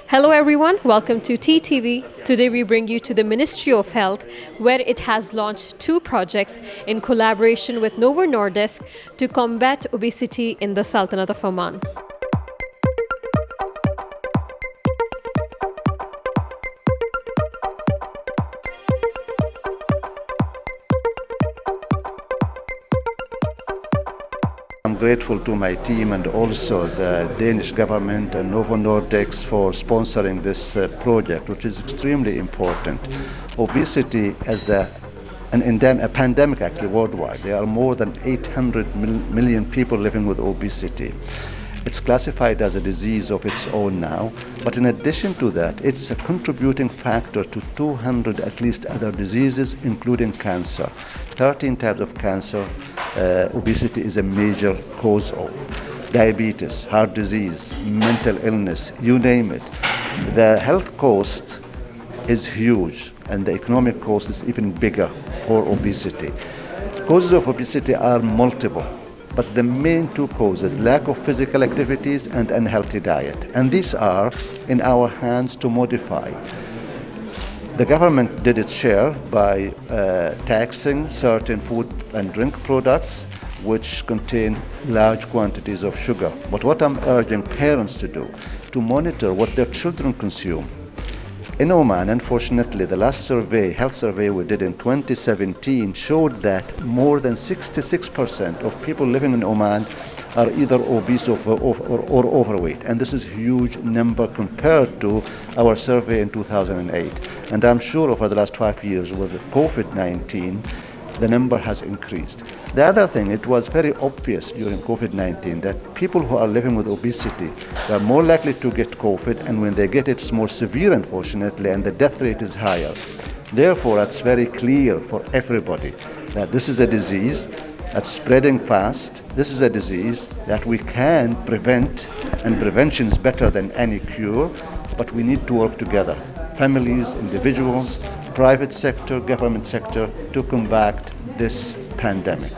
Hello everyone, welcome to TTV. Today we bring you to the Ministry of Health, where it has launched two projects in collaboration with Novo Norddisk to combat obesity in the Sultanate of Oman. I'm grateful to my team and also the Danish government and Novo Norddisk for sponsoring this project, which is extremely important. Obesity is a pandemic actually worldwide. There are more than 800 million people living with obesity. It's classified as a disease of its own now, but in addition to that, it's a contributing factor to 200 at least other diseases, including cancer. 13 types of cancer, obesity is a major cause of. Diabetes, heart disease, mental illness, you name it. The health cost is huge, and the economic cost is even bigger for obesity. Causes of obesity are multiple, but the main two causes, lack of physical activities and unhealthy diet. And these are in our hands to modify. The government did its share by taxing certain food and drink products which contain large quantities of sugar. But what I'm urging parents to do, to monitor what their children consume. In Oman, unfortunately, the last health survey we did in 2017 showed that more than 66% of people living in Oman are either obese or overweight. And this is a huge number compared to our survey in 2008. And I'm sure over the last 5 years with COVID-19, the number has increased. The other thing, it was very obvious during COVID-19 that people who are living with obesity are more likely to get COVID, and when they get it, it's more severe, unfortunately, and the death rate is higher. Therefore, it's very clear for everybody that this is a disease that's spreading fast. This is a disease that we can prevent, and prevention is better than any cure, but we need to work together. Families, individuals, private sector, government sector, to combat this pandemic.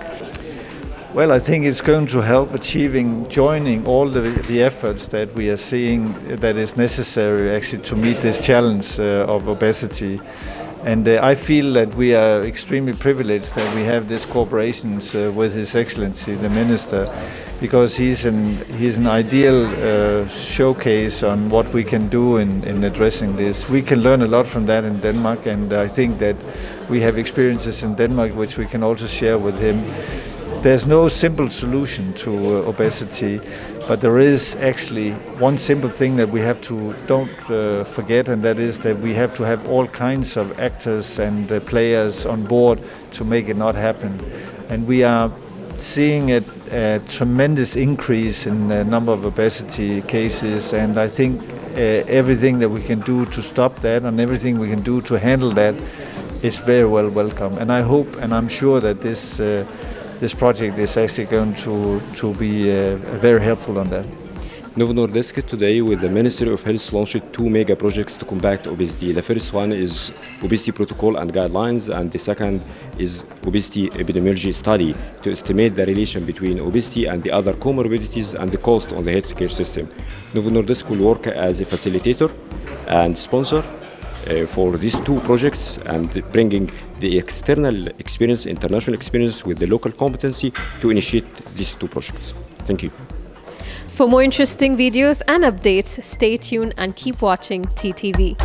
Well, I think it's going to help joining all the efforts that we are seeing that is necessary actually to meet this challenge of obesity. And I feel that we are extremely privileged that we have this cooperation with His Excellency, the Minister, because he's an ideal showcase on what we can do in addressing this. We can learn a lot from that in Denmark, and I think that we have experiences in Denmark which we can also share with him. There's no simple solution to obesity, but there is actually one simple thing that we have to don't forget, and that is that we have to have all kinds of actors and players on board to make it not happen. And we are seeing a tremendous increase in the number of obesity cases, and I think everything that we can do to stop that and everything we can do to handle that is very well welcome. And I hope and I'm sure that this project is actually going to be very helpful on that. Novo Norddisk today with the Ministry of Health launched two mega projects to combat obesity. The first one is obesity protocol and guidelines, and the second is obesity epidemiology study to estimate the relation between obesity and the other comorbidities and the cost on the healthcare system. Novo Norddisk will work as a facilitator and sponsor for these two projects, and bringing the external experience, international experience with the local competency to initiate these two projects. Thank you. For more interesting videos and updates, stay tuned and keep watching TTV.